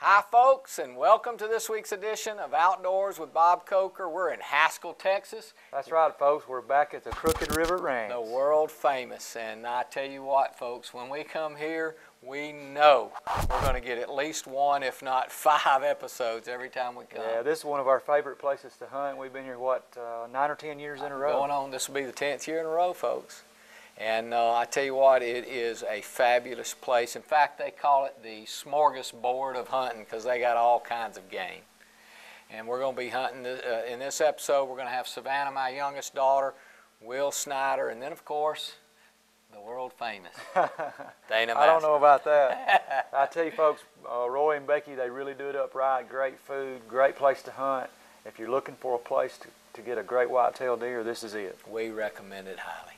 Hi folks, and welcome to this week's edition of Outdoors with Bob Coker. We're in Haskell, Texas. That's right, folks. We're back at the Krooked River Ranch. The world famous. And I tell you what, folks, when we come here, we know we're going to get at least one, if not 5 episodes every time we come. Yeah, this is one of our favorite places to hunt. We've been here, what, 9 or 10 years in a row? Going on, this will be the 10th year in a row, folks. And I tell you what, it is a fabulous place. In fact, they call it the smorgasbord of hunting because they got all kinds of game. And we're going to be hunting, in this episode, we're going to have Savannah, my youngest daughter, Will Snyder, and then, of course, the world famous Dayna Masters. I don't know about that. I tell you, folks, Roy and Becky, they really do it up right. Great food, great place to hunt. If you're looking for a place to get a great whitetail deer, this is it. We recommend it highly.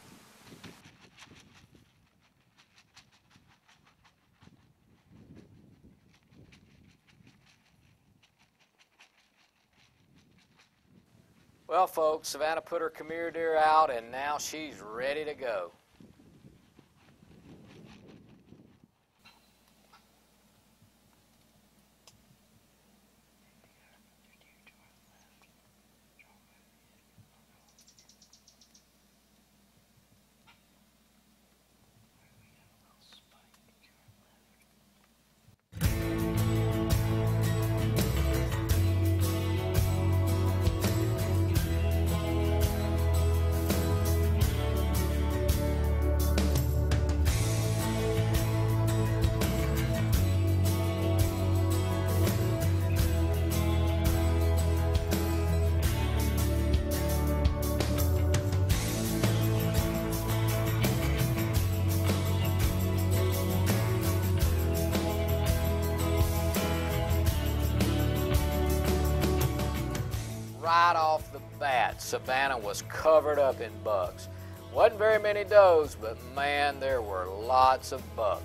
Well, folks, Savannah put her come here deer out, and now she's ready to go. Right off the bat, Savannah was covered up in bucks. Wasn't very many does, but man, there were lots of bucks.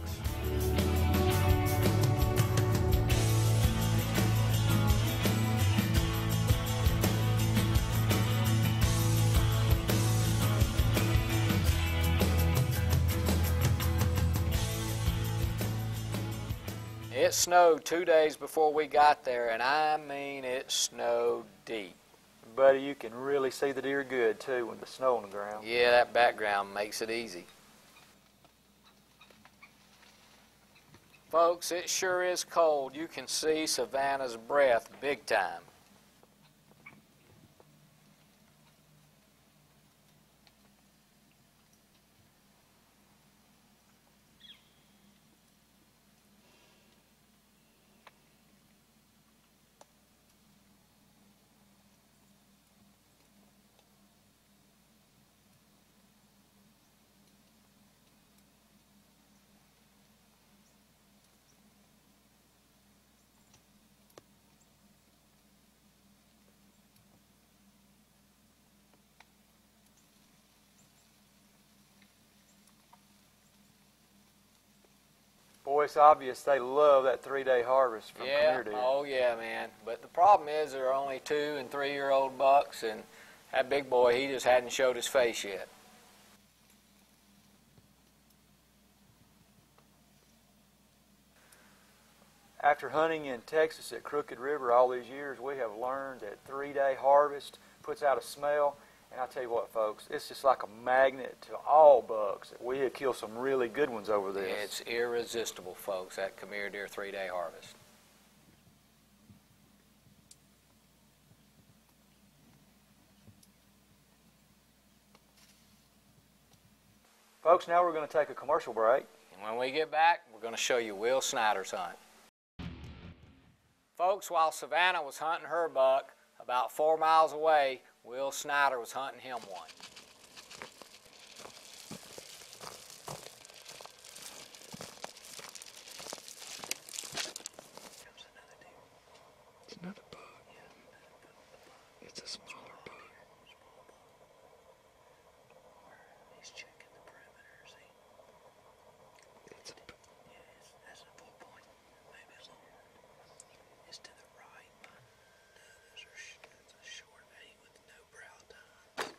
It snowed 2 days before we got there, and I mean it snowed deep. Buddy, you can really see the deer good, too, with the snow on the ground. Yeah, that background makes it easy. Folks, it sure is cold. You can see Savannah's breath big time. Boy, it's obvious they love that 3-day harvest from Yeah, deer. oh yeah, man. But the problem is there are only 2- and 3-year-old bucks, and that big boy, he just hadn't showed his face yet. After hunting in Texas at Krooked River all these years, we have learned that 3-day harvest puts out a smell. And I tell you what, folks, it's just like a magnet to all bucks. We have killed some really good ones over this. It's irresistible, folks, that come here deer 3-day harvest. Folks, now we're going to take a commercial break. And when we get back, we're going to show you Will Snyder's hunt. Folks, while Savannah was hunting her buck, about 4 miles away, Will Snyder was hunting him one. It's another bug. It's a smaller bug. He's checking the perimeter, see? It's a That's a full point. Maybe it's on. It's to the right, but that's a short eight with no brow tine.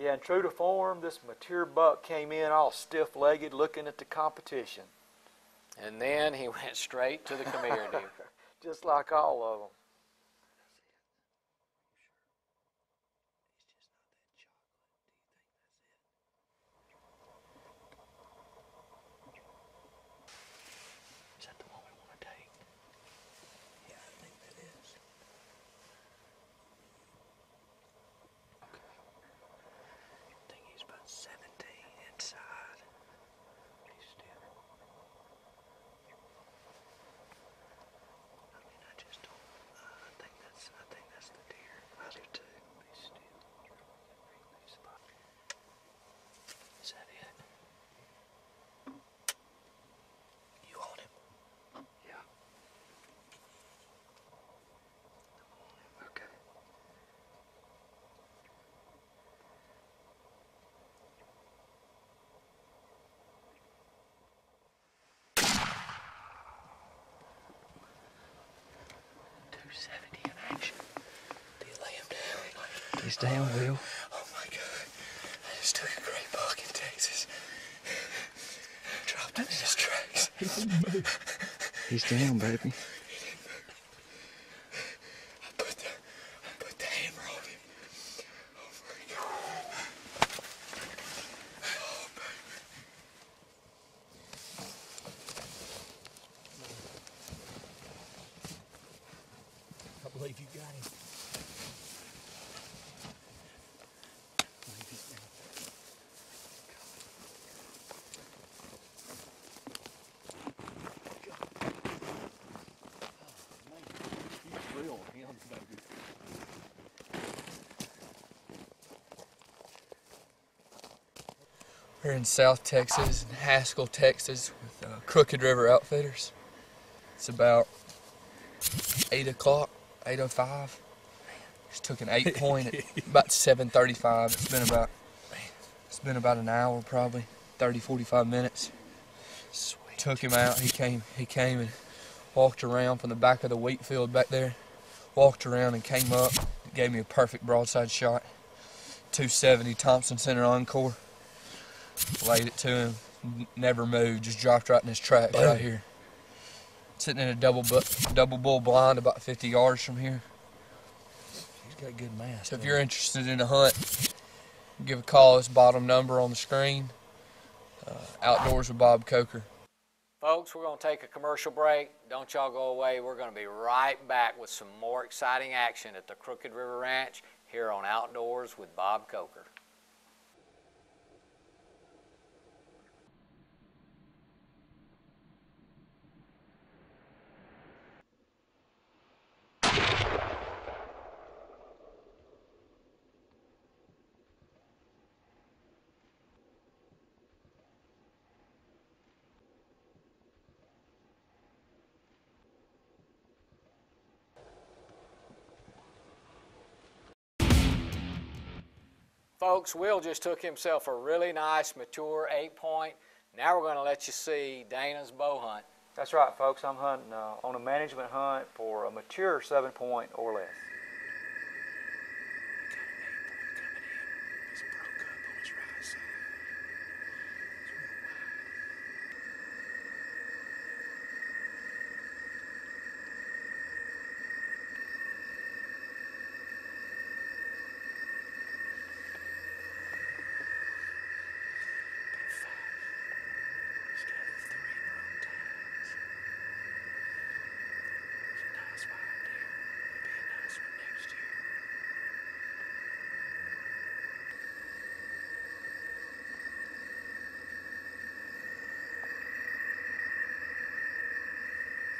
Yeah, and true to form, this mature buck came in all stiff-legged looking at the competition. And then he went straight to the come here deer. Just like all of them. Is that the one we want to take? Yeah, I think that is. Okay. I think he's about 17 inside. He's still. I mean, I just don't. I think that's the deer. I do too. He's still. He's about. Is that it? You on him? Yeah. Okay. .270 in action. Do you lay him down? He's down, Will. Oh my God. I just took a great buck in Texas. Dropped him in his tracks. He didn't move. He's down, baby. I put the hammer on him. Oh my God. Oh, baby. I believe you got him. We're in South Texas, in Haskell, Texas, with Krooked River Outfitters. It's about 8 o'clock, 8:05. Just took an 8 point at about 7:35. It's been about an hour, probably 30, 45 minutes. Sweet. Took him out. He came and walked around from the back of the wheat field back there. Walked around and came up. Gave me a perfect broadside shot. 270 Thompson Center Encore. Laid it to him, never moved, just dropped right in his tracks right here. Sitting in a double bull blind about 50 yards from here. He's got good mass. So if you're interested in a hunt, give a call. This bottom number on the screen. Outdoors with Bob Coker. Folks, we're going to take a commercial break. Don't y'all go away. We're going to be right back with some more exciting action at the Krooked River Ranch here on Outdoors with Bob Coker. Folks, Will just took himself a really nice, mature 8 point. Now we're going to let you see Dayna's bow hunt. That's right, folks. I'm hunting on a management hunt for a mature 7 point or less.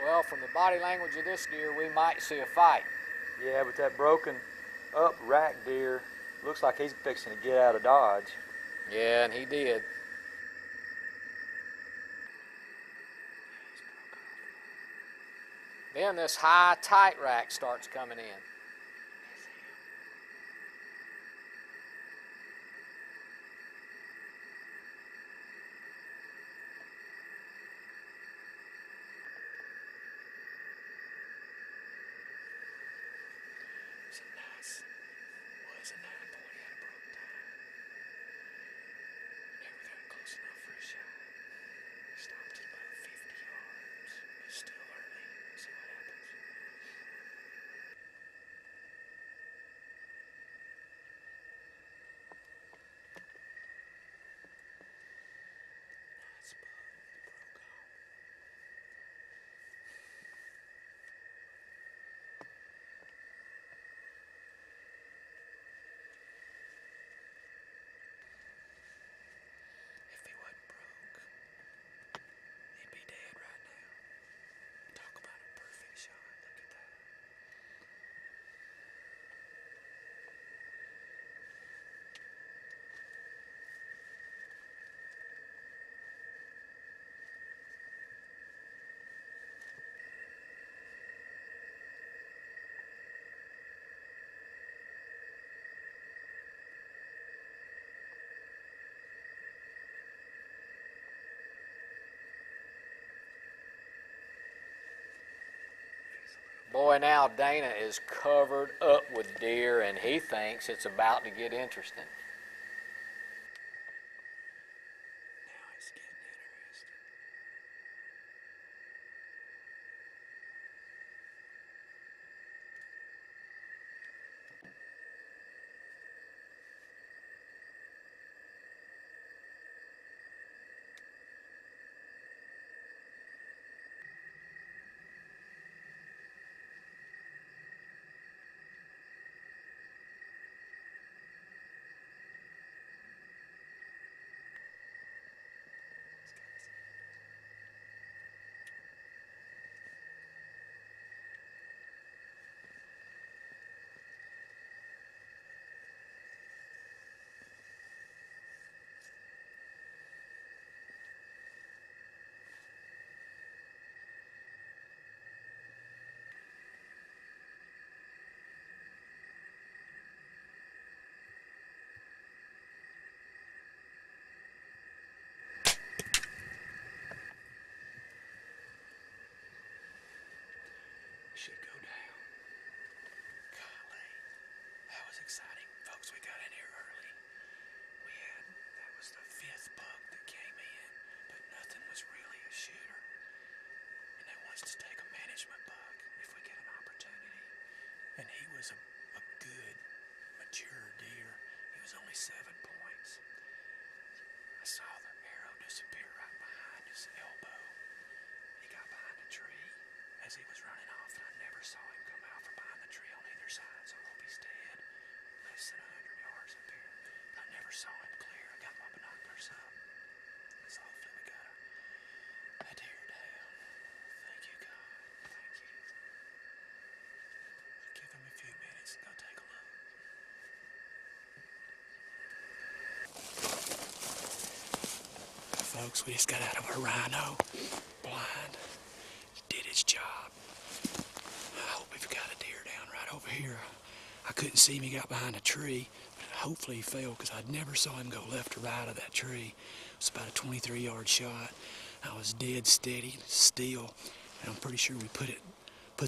Well, from the body language of this deer, we might see a fight. Yeah, but that broken up rack deer looks like he's fixing to get out of Dodge. Yeah, and he did. Then this high, tight rack starts coming in. Was a 9 point. He had a broke tire. Boy, now Dayna is covered up with deer, and he thinks it's about to get interesting. Now it's getting interesting. Should go down. Golly, that was exciting. Folks, we got in here early. That was the 5th buck that came in, but nothing was really a shooter. And they want us to take a management buck if we get an opportunity. And he was a good, mature deer. He was only 7 points. I saw the arrow disappear right behind his elbow. He got behind a tree as he was running off, and I never saw him come out from behind the tree on either side, so I hope he's dead. Less than 100 yards up here. But I never saw him clear. I got my binoculars up. So hopefully we got a deer down. Thank you, God. Thank you. Give him a few minutes and go take a look. Folks, we just got out of a rhino blind. Did its job. I hope we've got a deer down right over here. I couldn't see him. He got behind a tree, but hopefully he fell because I never saw him go left or right of that tree. It was about a 23-yard shot. I was dead steady, still, and I'm pretty sure we put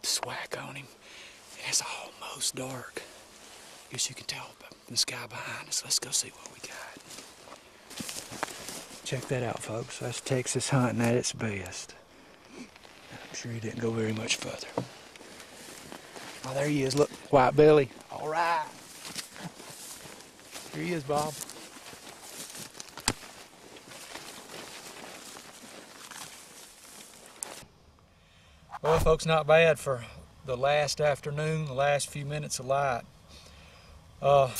the swack on him. And it's almost dark. I guess you can tell by the sky behind us. Let's go see what we got. Check that out, folks. That's Texas hunting at its best. I'm sure he didn't go very much further. Oh, there he is. Look, white belly. All right. Here he is, Bob. Well, folks, not bad for the last afternoon, the last few minutes of light.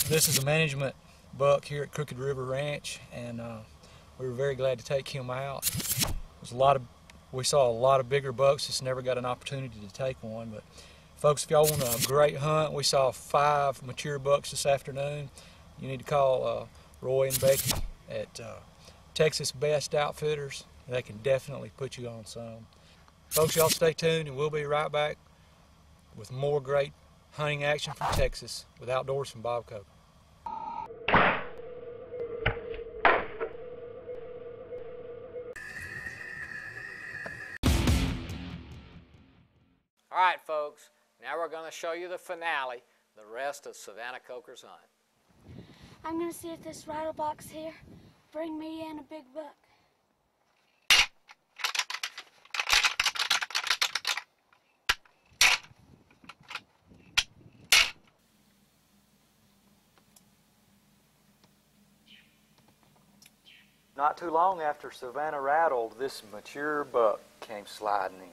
This is a management buck here at Krooked River Ranch, and we were very glad to take him out. We saw a lot of bigger bucks, just never got an opportunity to take one. But folks, if y'all want a great hunt, we saw 5 mature bucks this afternoon. You need to call Roy and Becky at Texas Best Outfitters. They can definitely put you on some. Folks, y'all stay tuned, and we'll be right back with more great hunting action from Texas with Outdoors from Bob Coker. All right, folks, now we're going to show you the finale, the rest of Savannah Coker's hunt. I'm going to see if this rattle box here bring me in a big buck. Not too long after Savannah rattled, this mature buck came sliding in.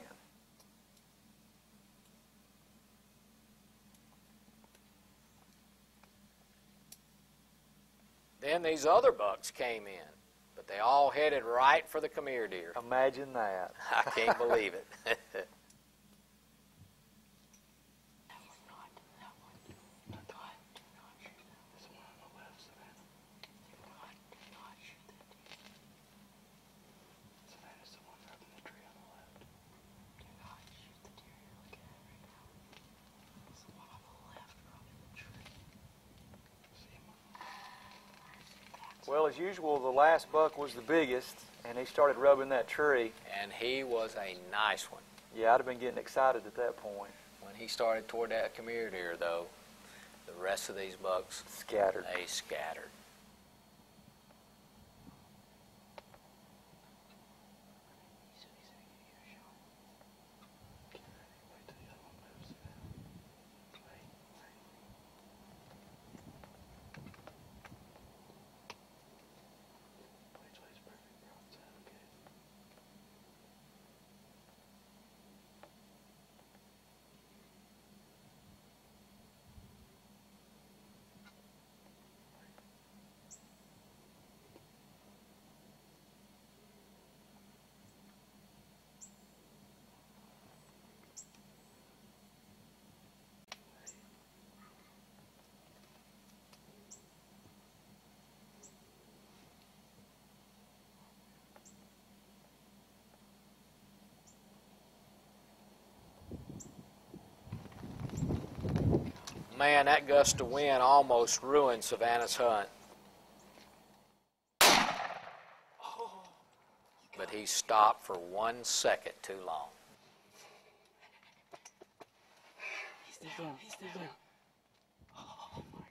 Then these other bucks came in, but they all headed right for the come here deer. Imagine that. I can't believe it. Well, as usual, the last buck was the biggest, and he started rubbing that tree. And he was a nice one. Yeah, I'd have been getting excited at that point. When he started toward that commuter deer, though, the rest of these bucks Scattered. they scattered. Man, that gust of wind almost ruined Savannah's hunt. But he stopped for 1 second too long. He's down. He's down. Oh my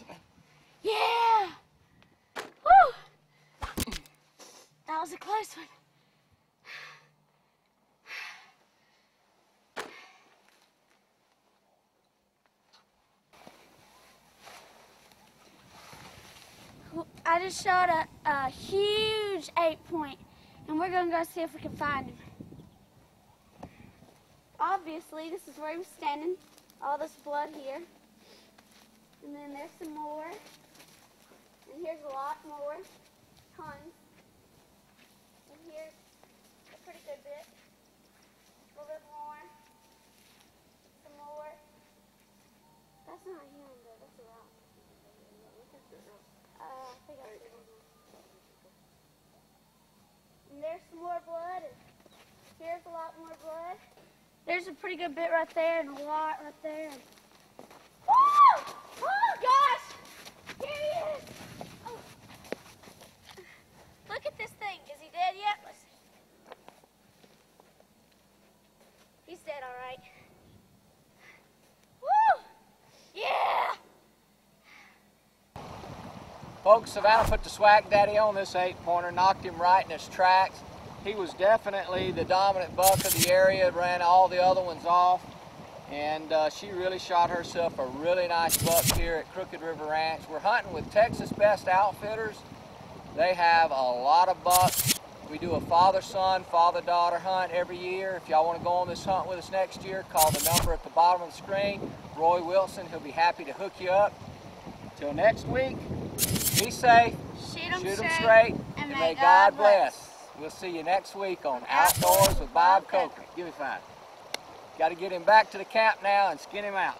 God. Yeah! Woo! That was a close one. I just shot a huge 8-point, and we're going to go see if we can find him. Obviously, this is where he was standing. All this blood here. And then there's some more. And here's a lot more. Tons. And here's a pretty good bit. A little bit more. Some more. That's not him, though. That's a rock. I think I see one. And there's some more blood. And here's a lot more blood. There's a pretty good bit right there and a lot right there. Woo! Oh, gosh! Here he is! Oh. Look at this thing. Is he dead yet? Let's see. He's dead, all right. Woo! Yeah! Folks, Savannah put the swag daddy on this 8-pointer, knocked him right in his tracks. He was definitely the dominant buck of the area, ran all the other ones off, and she really shot herself a really nice buck here at Krooked River Ranch. We're hunting with Texas Best Outfitters. They have a lot of bucks. We do a father-son, father-daughter hunt every year. If y'all want to go on this hunt with us next year, call the number at the bottom of the screen. Roy Wilson, he'll be happy to hook you up. Till next week, be safe, shoot 'em straight, and may God bless. We'll see you next week on Outdoors with Bob Krooked. Give me 5. Got to get him back to the camp now and skin him out.